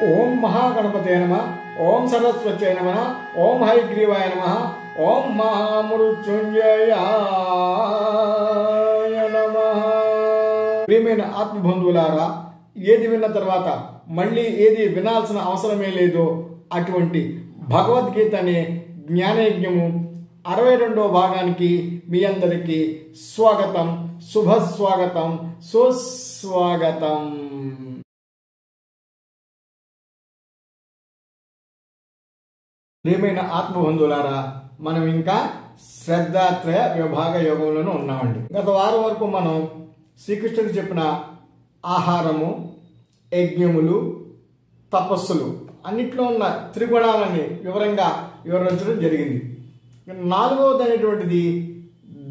ఓం మహాగణపతే నమః. ఓం సరస్వత్యై నమః. ఓం హయగ్రీవాయ నమః. ఓం మహామృత్యుంజయాయ నమః. ప్రియమైన ఆత్మబంధువులారా, ఏది విన్న తర్వాత మళ్ళీ ఏది వినాల్సిన అవసరమే లేదో అటువంటి భగవద్గీత అనే జ్ఞానయజ్ఞము 62వ భాగానికి మీ అందరికీ స్వాగతం, శుభస్వాగతం, సుస్వాగతం. ప్రియమైన ఆత్మబంధువులారా, మనం ఇంకా శ్రద్ధాత్రయ విభాగ యోగంలోనూ ఉన్నామండి. గత వారం వరకు మనం శ్రీకృష్ణుడు చెప్పిన ఆహారము, యజ్ఞములు, తపస్సులు అన్నిట్లో ఉన్న త్రిగుణాలని వివరించడం జరిగింది. 4వది అనేటువంటిది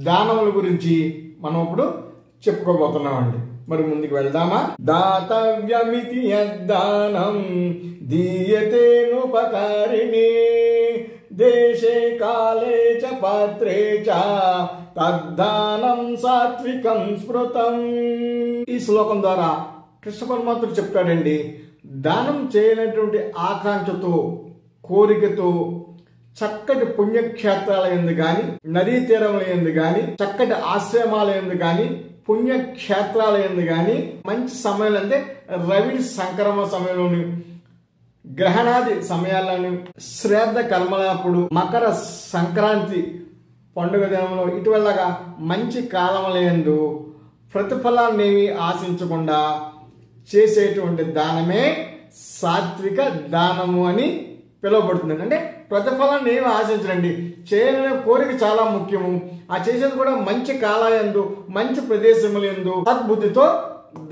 దానముల గురించి మనం ఇప్పుడు చెప్పుకోబోతున్నామండి. మరి ముందుకు వెళ్దామా? దాతవ్యమితి యద్దానం దీయతేనుపకారిణి దేశే కాలే చ పాత్రే చ తద్దానం సాత్వికం స్మృతం. ఈ శ్లోకం ద్వారా కృష్ణ పరమాత్ముడు చెప్తాడండి, దానం చేయనటువంటి ఆకాంక్షతో, కోరికతో చక్కటి పుణ్యక్షేత్రాల యందు గాని, నదీ తీరముల యందు గాని, చక్కటి ఆశ్రమాల యందు గాని, పుణ్యక్షేత్రాల యందు గాని మంచి సమయంలో, అంటే రవి సంక్రమ సమయంలోని, గ్రహణాది సమయాలను, శ్రాద్ధ కర్మలప్పుడు, మకర సంక్రాంతి పండుగ దినంలో, ఇటువల్లగా మంచి కాలములందు ప్రతిఫలాన్ని ఏమీ ఆశించకుండా చేసేటువంటి దానమే సాత్విక దానము అని పిలువబడుతుంది. అంటే ప్రతిఫలాన్ని ఏమి ఆశించరండి, చేయాలనే కోరిక చాలా ముఖ్యము. ఆ చేసేది కూడా మంచి కాలయందు, మంచి ప్రదేశములందు సద్బుద్ధితో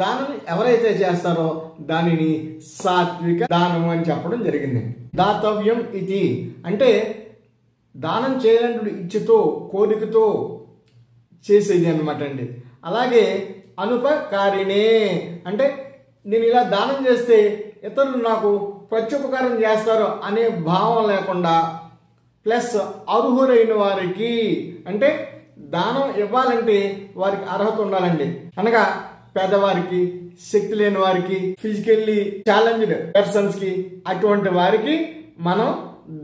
దానం ఎవరైతే చేస్తారో దానిని సాత్విక దానము అని చెప్పడం జరిగింది. దాతవ్యం ఇది అంటే దానం చేయాలంటే ఇచ్చతో, కోరికతో చేసేది అన్నమాట అండి. అలాగే అనుపకారిణే అంటే నేను ఇలా దానం చేస్తే ఇతరులు నాకు ప్రత్యుపకారం చేస్తారు అనే భావం లేకుండా, ప్లస్ అర్హులైన వారికి, అంటే దానం ఇవ్వాలంటే వారికి అర్హత ఉండాలండి. అనగా పేదవారికి, శక్తి లేని వారికి, ఫిజికల్లీ ఛాలెంజ్డ్ పర్సన్స్ కి, అటువంటి వారికి మనం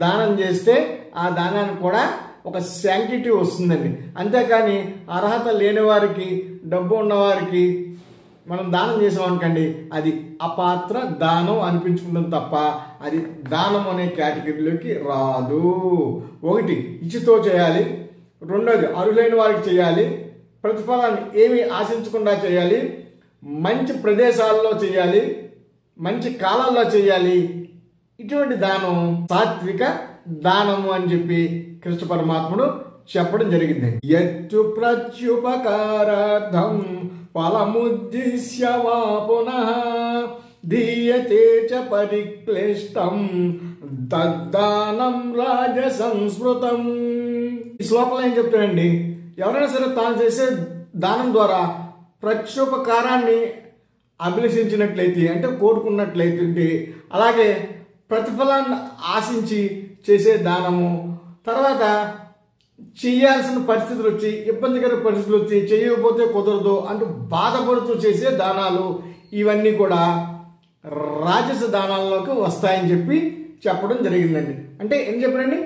దానం చేస్తే ఆ దానానికి కూడా ఒక శాంక్టిటీ వస్తుందండి. అంతేకాని అర్హత లేని వారికి, డబ్బు ఉన్నవారికి మనం దానం చేసామనుకోండి, అది అపాత్ర దానం అనిపించుకుంటుంది తప్ప అది దానం అనే కేటగిరీలోకి రాదు. ఒకటి ఇచ్చితో చేయాలి, రెండోది అర్హులైన వారికి చేయాలి, ప్రతిఫలాన్ని ఏమీ ఆశించకుండా చేయాలి, మంచి ప్రదేశాల్లో చేయాలి, మంచి కాలాల్లో చేయాలి. ఇటువంటి దానం సాత్విక దానము అని చెప్పి కృష్ణ పరమాత్ముడు చెప్పడం జరిగింది. యత్తు ప్రత్యుపకారార్థం ఫలముద్దిశ్య వా పునః దీయతే చ పరిక్లిష్టం తద్దానం రాజసంస్మృతం. ఈ శ్లోకంలో ఏం చెప్తాడండి, ఎవరైనా సరే తాను చేసే దానం ద్వారా ప్రత్యుపకారాన్ని అభిలషించినట్లయితే, అంటే కోరుకున్నట్లయితే, అలాగే ప్రతిఫలాన్ని ఆశించి చేసే దానము, తర్వాత చేయాల్సిన పరిస్థితులు వచ్చి, ఇబ్బందికర పరిస్థితులు వచ్చి చేయకపోతే కుదరదు అంటూ బాధపడుతూ చేసే దానాలు, ఇవన్నీ కూడా రాజస దానాల్లోకి వస్తాయని చెప్పి చెప్పడం జరిగిందండి. అంటే ఏం చెప్పారండి,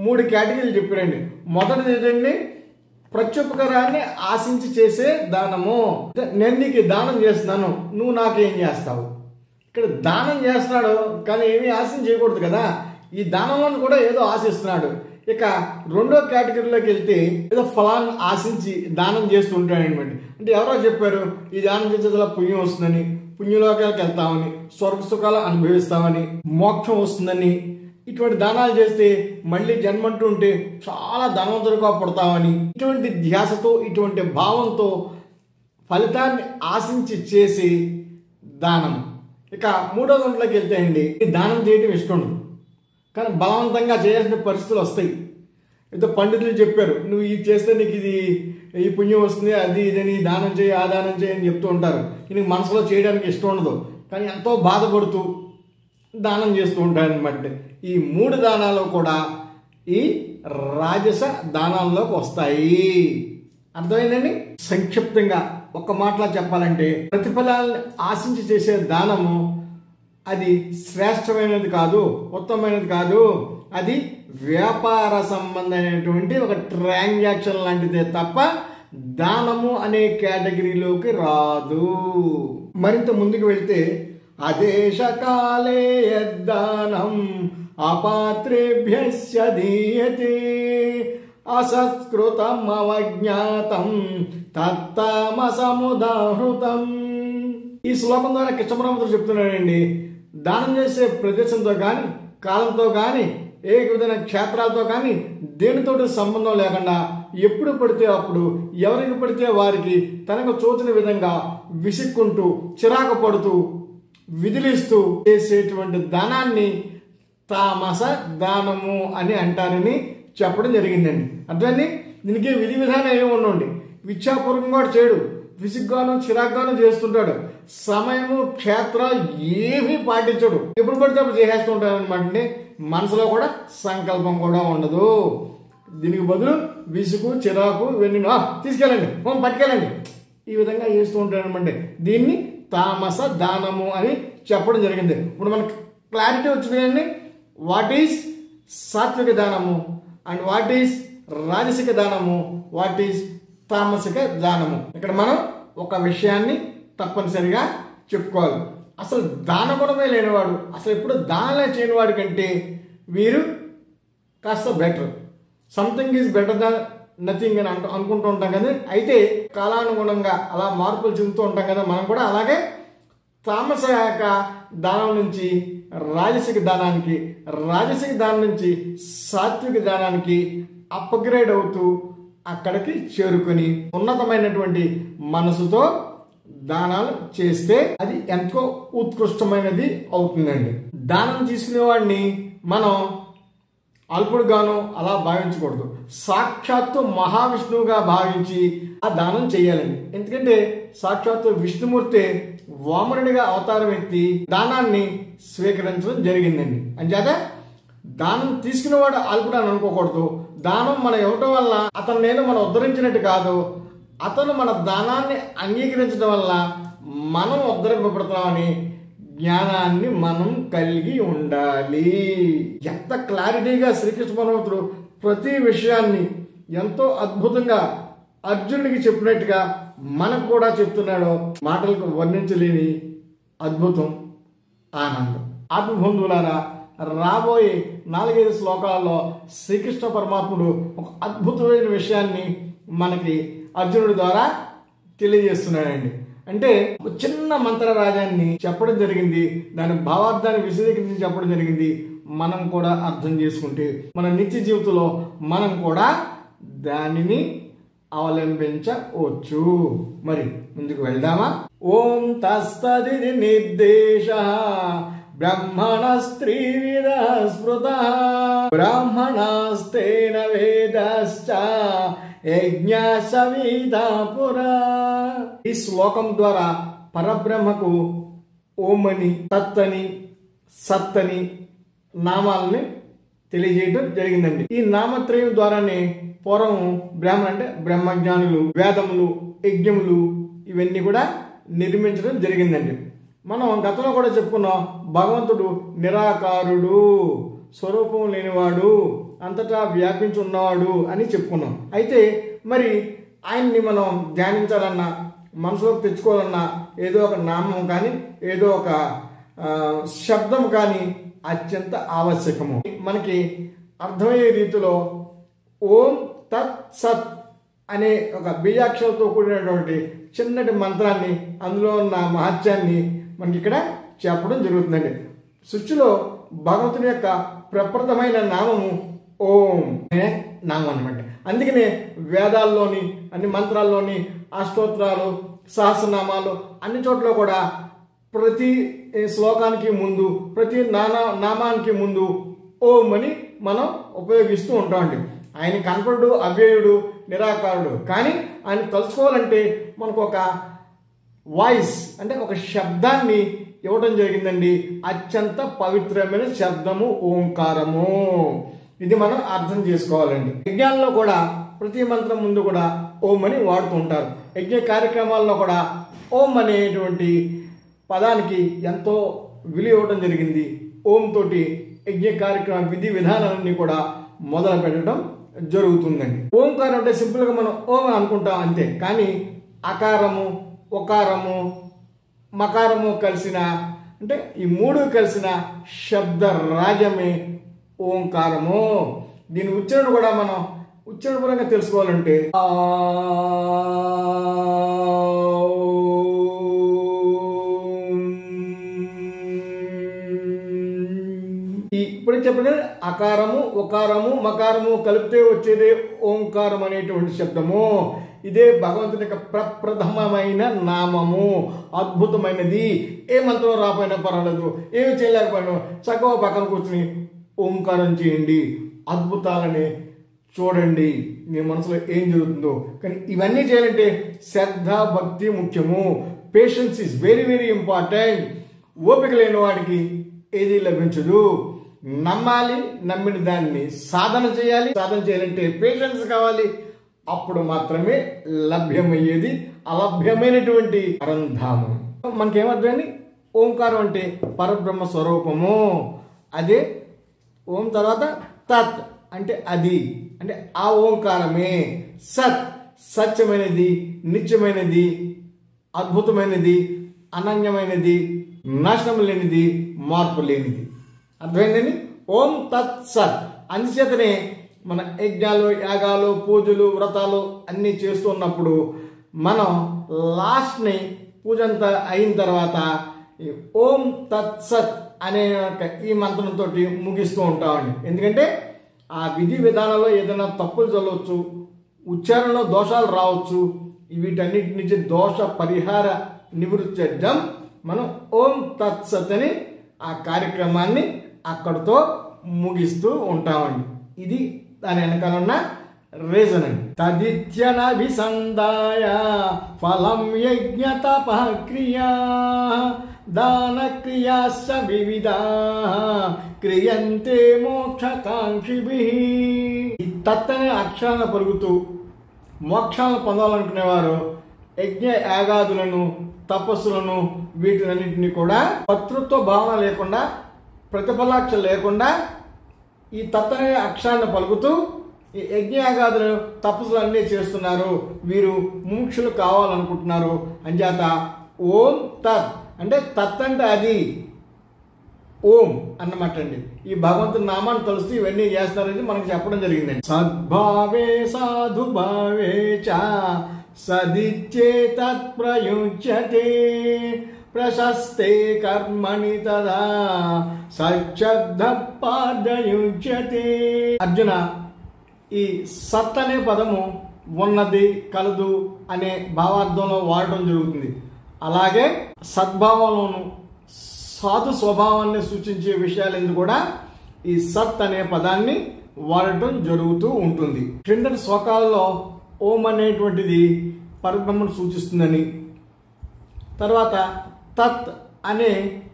3 కేటగిరీలు చెప్పారండి. మొదటిది ఏంటండి, ప్రత్యుపకారాన్ని ఆశించి చేసే దానము. నేను నీకు దానం చేస్తున్నాను, నువ్వు నాకేం చేస్తావు? ఇక్కడ దానం చేస్తున్నాడు కానీ ఏమీ ఆశించి చేయకూడదు కదా, ఈ దానంలో కూడా ఏదో ఆశిస్తున్నాడు. ఇక రెండో కేటగిరీలోకి వెళ్తే ఏదో ఫలాన్ని ఆశించి దానం చేస్తూ ఉంటాడు అనమాట. అంటే ఎవరో చెప్పారు ఈ దానం చేసేదిలా పుణ్యం వస్తుందని, పుణ్యలోకాలకు వెళ్తామని, స్వర్గ సుఖాలు అనుభవిస్తామని, మోక్షం వస్తుందని, ఇటువంటి దానాలు చేస్తే మళ్ళీ జన్మంటూ ఉంటే చాలా ధనవంతులుగా పుడతామని, ఇటువంటి ధ్యాసతో, ఇటువంటి భావంతో ఫలితాన్ని ఆశించి చేసి దానం. ఇక మూడో దాంట్లోకి వెళ్తే అండి, దానం చేయడం ఇష్టం ఉండదు కానీ బలవంతంగా చేయాల్సిన పరిస్థితులు వస్తాయి. ఏదో పండితులు చెప్పారు, నువ్వు ఇది చేస్తే నీకు ఇది ఈ పుణ్యం వస్తుంది, అది ఇదని, దానం చేయి, ఆ దానం చేయి అని చెప్తూ ఉంటారు. నీకు మనసులో చేయడానికి ఇష్టం ఉండదు కానీ ఎంతో బాధపడుతూ దానం చేస్తూ ఉంటారనమాట. ఈ 3 దానాలు కూడా ఈ రాజస దానాల్లోకి వస్తాయి. అర్థమైందండి? సంక్షిప్తంగా ఒక్క మాటలా చెప్పాలంటే ప్రతిఫలాలను ఆశించి చేసే దానము అది శ్రేష్టమైనది కాదు, ఉత్తమమైనది కాదు. అది వ్యాపార సంబంధమైనటువంటి ఒక ట్రాన్సాక్షన్ లాంటిదే తప్ప దానము అనే కేటగిరీలోకి రాదు. మరింత ముందుకు వెళ్తే అదేశకాలే యద్దానం అపాత్రేభ్యస్య దీయతే అసత్కృతం అవజ్ఞాతం తత్తామసముదాహృతం. ఈ శ్లోకం ద్వారా కృష్ణపరమాత్ముడు చెప్తున్నాడండి, దానం చేసే ప్రదేశంతో కానీ కాలంతో కానీ ఏ విధమైన క్షేత్రాలతో కానీ దేనితోటి సంబంధం లేకుండా ఎప్పుడు పడితే అప్పుడు ఎవరికి పడితే వారికి తనకు తోచిన విధంగా విసుక్కుంటూ చిరాకు పడుతూ విదిలిస్తూ చేసేటువంటి దానాన్ని తామస దానము అని అంటారని చెప్పడం జరిగిందండి. అర్థమైంది? దీనికి విధి విధానం ఏమి ఉండండి, ఇచ్ఛాపూర్వకంగా కూడా చేయడు, విసుగ్గాను చిరాగ్గాను చేస్తుంటాడు, సమయము క్షేత్రాలు ఏమీ పాటించడు, ఎప్పుడు పడితే అప్పుడు చేసేస్తూ ఉంటాడు అనమాట. మనసులో కూడా సంకల్పం కూడా ఉండదు. దీనికి బదులు విసుగు చిరాకు ఇవన్నీ తీసుకెళ్ళండి, పట్టుకెళ్ళండి, ఈ విధంగా చేస్తూ ఉంటాడు అనమాట. దీన్ని తామస దానము అని చెప్పడం జరిగింది. ఇప్పుడు మనకు క్లారిటీ వచ్చింది కదండి, వాట్ ఈస్ సాత్విక దానము అండ్ వాట్ ఈస్ రాజసిక దానము, వాట్ ఈస్ తామసిక దానము. ఇక్కడ మనం ఒక విషయాన్ని తప్పనిసరిగా చెప్పుకోవాలి. అసలు దాన గుణమే లేనివాడు, అసలు ఎప్పుడు దానం చేయని వాడి కంటే వీరు కాస్త better. Something is better than nothing అని అనుకుంటూ ఉంటాం కదా. అయితే కాలానుగుణంగా అలా మార్పులు చెందుతూ ఉంటాం కదా. మనం కూడా అలాగే తామస దానం నుంచి రాజసిక దానానికి, రాజసిక దానం నుంచి సాత్విక దానానికి అప్గ్రేడ్ అవుతూ అక్కడికి చేరుకొని ఉన్నతమైనటువంటి మనసుతో దానాలు చేస్తే అది ఎంతో ఉత్కృష్టమైనది అవుతుందండి. దానం తీసుకునేవాడిని మనం అల్పుడుగాను అలా భావించకూడదు, సాక్షాత్తు మహావిష్ణువుగా భావించి ఆ దానం చేయాలండి. ఎందుకంటే సాక్షాత్తు విష్ణుమూర్తి వామనుడిగా అవతారం ఎత్తి దానాన్ని స్వీకరించడం జరిగిందండి. అంచేత దానం తీసుకునేవాడు అల్పుడు అని అనుకోకూడదు. దానం మనం ఇవ్వటం వల్ల అతను నేను మనం ఉద్ధరించినట్టు కాదు, అతను మన దానాన్ని అంగీకరించడం వల్ల మనం ఉద్ధరింపబడుతున్నామని జ్ఞానాన్ని మనం కలిగి ఉండాలి. ఎంత క్లారిటీగా శ్రీకృష్ణ పరమాత్ముడు ప్రతి విషయాన్ని ఎంతో అద్భుతంగా అర్జునుడికి చెప్పినట్టుగా మనకు కూడా చెప్తున్నాడో మాటలకు వర్ణించలేని అద్భుతం, ఆనందం. ఆత్మబంధువులారా, రాబోయే 4-5 శ్లోకాల్లో శ్రీకృష్ణ పరమాత్ముడు ఒక అద్భుతమైన విషయాన్ని మనకి అర్జునుడి ద్వారా తెలియజేస్తున్నాడండి. అంటే చిన్న మంత్రరాజాన్ని చెప్పడం జరిగింది, దాని భావార్థాన్ని విశదీకరించి చెప్పడం జరిగింది. మనం కూడా అర్థం చేసుకుంటే మన నిత్య జీవితంలో మనం కూడా దానిని అవలంబించవచ్చు. మరి ముందుకు వెళ్దామా? ఓం తస్తదితి నిర్దేశ బ్రహ్మణస్త్రీవిధ స్మృత బ్రాహ్మణస్తేన వేదశ్చ యజ్ఞ సవితా పురా. ఈ శ్లోకం ద్వారా పరబ్రహ్మకు ఓం అని, తత్ అని, సత్ అని నామాలని తెలియజేయడం జరిగిందండి. ఈ నామత్రయం ద్వారానే పూర్వం బ్రాహ్మణ అంటే బ్రహ్మజ్ఞానులు, వేదములు, యజ్ఞములు ఇవన్నీ కూడా నిర్మించడం జరిగిందండి. మనం గతంలో కూడా చెప్పుకున్నాం, భగవంతుడు నిరాకారుడు, స్వరూపం లేనివాడు, అంతటా వ్యాపించి ఉన్నవాడు అని చెప్పుకున్నాం. అయితే మరి ఆయన్ని మనం ధ్యానించాలన్నా, మనసులోకి తెచ్చుకోవాలన్నా ఏదో ఒక నామం కానీ ఏదో ఒక శబ్దం కానీ అత్యంత ఆవశ్యకము. మనకి అర్థమయ్యే రీతిలో ఓం తత్ సత్ అనే ఒక బీజాక్షరంతో కూడినటువంటి చిన్నటి మంత్రాన్ని, అందులో ఉన్న మహత్యాన్ని మనకి ఇక్కడ చెప్పడం జరుగుతుందండి. సృష్టిలో భగవంతుని యొక్క ప్రప్రథమైన నామము ఓం అనే నామం అనమాట. అందుకనే వేదాల్లోని అన్ని మంత్రాల్లోని అష్టోత్తరాలు, సహస్రనామాలు అన్ని చోట్ల కూడా ప్రతి శ్లోకానికి ముందు, ప్రతి నామానికి ముందు ఓం అని మనం ఉపయోగిస్తూ ఉంటామండి. ఆయన కనపడు, అవ్యయుడు, నిరాకారుడు. కానీ ఆయన తలుచుకోవాలంటే మనకు ఒక వాయిస్ అంటే ఒక శబ్దాన్ని ఇవ్వడం జరిగిందండి. అత్యంత పవిత్రమైన శబ్దము ఓంకారము. ఇది మనం అర్థం చేసుకోవాలండి. యజ్ఞాల్లో కూడా ప్రతి మంత్రం ముందు కూడా ఓం అని వాడుతూ ఉంటారు. యజ్ఞ కార్యక్రమాల్లో కూడా ఓం అనేటువంటి పదానికి ఎంతో విలువ ఇవ్వడం జరిగింది. ఓం తోటి యజ్ఞ కార్యక్రమ విధి విధానాలన్నీ కూడా మొదలు పెట్టడం జరుగుతుందండి. ఓంకారం అంటే సింపుల్గా మనం ఓం అనుకుంటాం అంతే. కానీ అకారము, ఒకారము, మకారము కలిసిన అంటే ఈ మూడు కలిసిన శబ్ద రాజమే ఓంకారము. దీని ఉచ్చారణ కూడా మనం ఉచ్చారణపరంగా తెలుసుకోవాలంటే ఇప్పుడే చెప్పిన అకారము, ఒకారము, మకారము కలిపితే వచ్చేదే ఓంకారం అనేటువంటి శబ్దము. ఇదే భగవంతుని యొక్క ప్రప్రథమమైన నామము, అద్భుతమైనది. ఏ మంత్రం రాపోయినా పర్వాలేదు, ఏమి చేయలేకపోయినా చక్కగా పక్కన కూర్చుని ఓంకారం చేయండి, అద్భుతాలని చూడండి, మీ మనసులో ఏం జరుగుతుందో. కానీ ఇవన్నీ చేయాలంటే శ్రద్ధ, భక్తి ముఖ్యము. Patience is very very important. ఓపిక లేని వాడికి ఏది లభించదు. నమ్మాలి, నమ్మిన దాన్ని సాధన చేయాలి. సాధన చేయాలంటే పేషెన్స్ కావాలి. అప్పుడు మాత్రమే లభ్యమయ్యేది అలభ్యమైనటువంటి పరంధామం. మనకేమర్థమైంది? ఓంకారం అంటే పరబ్రహ్మ స్వరూపము. అదే ఓం తర్వాత తత్ అంటే అది, అంటే ఆ ఓంకారమే. సత్ సత్యమైనది, నిత్యమైనది, అద్భుతమైనది, అనన్యమైనది, నాశనం లేనిది, మార్పు లేనిది. అర్థమైందండి? ఓం తత్ సత్. అందుచేతనే మన యజ్ఞాలు, యాగాలు, పూజలు, వ్రతాలు అన్నీ చేస్తున్నప్పుడు మనం లాస్ట్ని పూజ అంతా అయిన తర్వాత ఓం తత్ సత్ అనే ఈ మంత్రంతో ముగిస్తూ ఉంటామండి. ఎందుకంటే ఆ విధి విధానంలో ఏదైనా తప్పులు జరగవచ్చు, ఉచ్చారణలో దోషాలు రావచ్చు. వీటన్నిటి నుంచి దోష పరిహార నివృత్తి చేద్దాం. మనం ఓం తత్ సత్ అని ఆ కార్యక్రమాన్ని అక్కడితో ముగిస్తూ ఉంటామండి. ఇది దాని వెనకాల ఉన్న రీజన్ అండి. తదిత్యనభిసందాయ ఫలం యజ్ఞ తపః క్రియా దాన క్రియాశ్చ వివిధా క్రియంతే మోక్షకాంక్షిభిః. ఈ తత్ అనే అక్షరాన్ని పలుకుతూ మోక్షాలను పొందాలనుకునేవారు యజ్ఞ యాగాదులను, తపస్సులను, వీటినన్నింటినీ కూడా కర్తృత్వ భావన లేకుండా, ప్రతిఫలాక్ష లేకుండా ఈ తత్ అనే అక్షరాన్ని పలుకుతూ ఈ యజ్ఞయాగాదులు, తపస్సులు అన్నీ చేస్తున్నారు. వీరు ముముక్షులు కావాలనుకుంటున్నారు. అంచేత ఓం తత్ అంటే తత్ అంటే అది, ఓం అన్నమాట అండి. ఈ భగవంతుని నామాన్ని తలుస్తూ ఇవన్నీ చేస్తారని మనకి చెప్పడం జరిగిందండి. సద్భావే సాధుభావే చ సదిచ్చేతత్ ప్రయుజ్యతే ప్రశస్తే కర్మణి తదా సచ్చబ్ద పాదయుజ్యతే. అర్జున, ఈ సత్ అనే పదము ఉన్నది, కలదు అనే భావార్థంలో వాడటం జరుగుతుంది. అలాగే సద్భావంలోను సాధు స్వభావాన్ని సూచించే విషయాలు కూడా ఈ సత్ అనే పదాన్ని వాడటం జరుగుతూ ఉంటుంది. క్రిందటి శ్లోకాలలో ఓం అనేటువంటిది పరబ్రహ్మను సూచిస్తుందని, తర్వాత తత్ అనే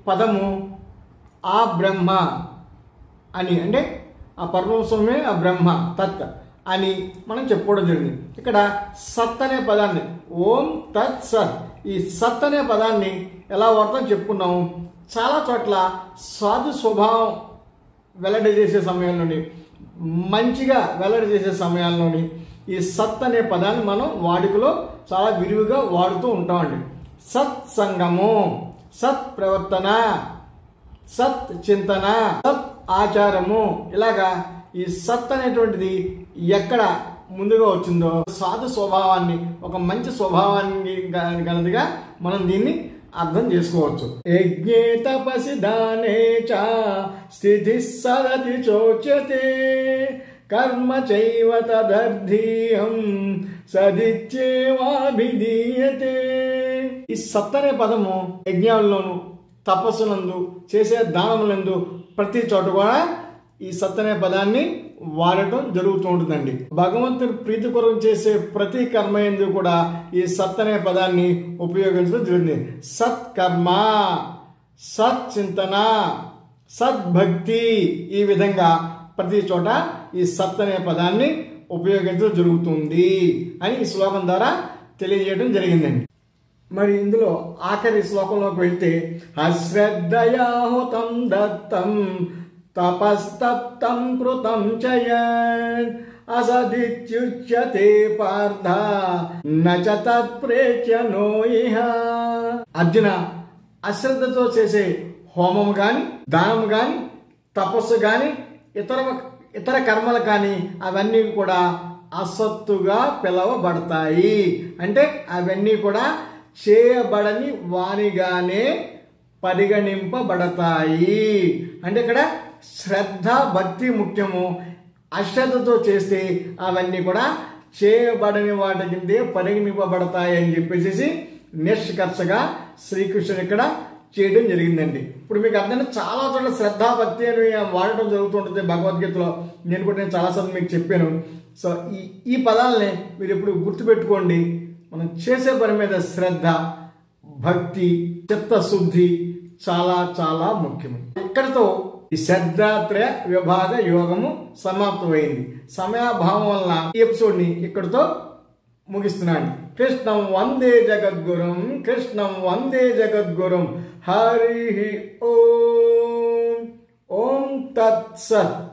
పదము ఆ బ్రహ్మ అని, అంటే ఆ పరబ్రహ్మమే ఆ బ్రహ్మ, తత్ అని మనం చెప్పుకోవడం జరిగింది. ఇక్కడ సత్ అనే పదాన్ని ఓం తత్ సత్, ఈ సత్ అనే పదాన్ని ఎలా వాడతాం చెప్పుకున్నాము. చాలా చోట్ల సాధు స్వభావం వెల్లడి చేసే సమయంలోని, మంచిగా వెల్లడి చేసే సమయాల్లోని ఈ సత్ అనే పదాన్ని మనం వాడుకలో చాలా విరివిగా వాడుతూ ఉంటామండి. సత్ సంగము, సత్ ప్రవర్తన, సత్ చింతన, సత్ ఆచారము, ఇలాగా ఈ సత్ అనేటువంటిది ఎక్కడ ముందుగా వచ్చిందో సాధు స్వభావాన్ని, ఒక మంచి స్వభావాన్ని గలదిగా మనం దీన్ని అర్థం చేసుకోవచ్చు. యజ్ఞే తపసి దానే చ స్థితి సదతి చోచ్యతే కర్మ చైవ తదర్థీయం సదిచ్చేవాభిధీయతే. ఈ సత్ అనే పదము యజ్ఞాల్లోను, తపస్సునందు, చేసే దానములందు ప్రతి చోట కూడా ఈ సత్ అనే పదాన్ని వాడటం జరుగుతూ ఉంటుందండి. భగవంతుని ప్రీతి కొరకు చేసే ప్రతి కర్మ యందు కూడా ఈ సత్ అనే పదాన్ని ఉపయోగించడం జరుగుతుంది. సత్కర్మ, సత్ చింతన, సద్భక్తి, ఈ విధంగా ప్రతి చోట ఈ సత్ అనే పదాన్ని ఉపయోగించడం జరుగుతుంది అని ఈ శ్లోకం ద్వారా తెలియజేయడం జరిగిందండి. మరి ఇందులో ఆఖరి శ్లోకంలోకి వెళ్తే అశ్రద్ధయాహుతం దత్తం తపస్తప్తం కృతం చయన్ అసదిత్యుచ్యతే పార్థ నచ తత్ప్రేత్య నో ఇహ. అర్జున, అశ్రద్ధతో చేసే హోమం గాని, దానం గాని, తపస్సు గాని, ఇతర కర్మలు కానీ అవన్నీ కూడా అసత్తుగా పిలవబడతాయి. అంటే అవన్నీ కూడా చేయబడని వానిగానే పరిగణింపబడతాయి. అంటే ఇక్కడ శ్రద్ధ భక్తి ముఖ్యము. అశ్రద్ధతో చేస్తే అవన్నీ కూడా చేయబడని వాటి కిందే పరిగణింపబడతాయి అని చెప్పేసి నిష్కర్షగా శ్రీకృష్ణుడు ఇక్కడ చేయడం జరిగిందండి. ఇప్పుడు మీకు అర్థం, చాలా చోట్ల శ్రద్ధా భక్తి అని వాడటం జరుగుతుంటుంది భగవద్గీతలో. నేను చాలాసార్లు మీకు చెప్పాను. సో ఈ పదాలని మీరు ఎప్పుడు గుర్తుపెట్టుకోండి. మనం చేసే పని మీద శ్రద్ధ, భక్తి, చిత్తశుద్ధి చాలా చాలా ముఖ్యము. ఇక్కడితో ఈ శ్రద్ధాత్రయ విభాగ యోగము సమాప్తమైంది. సమయాభావం వల్ల ఈ ఎపిసోడ్ ని ఇక్కడితో ముగిస్తున్నాను. కృష్ణం వందే జగద్గురుం, కృష్ణం వందే జగద్గురుం. హరి ఓం. ఓం తత్సత్.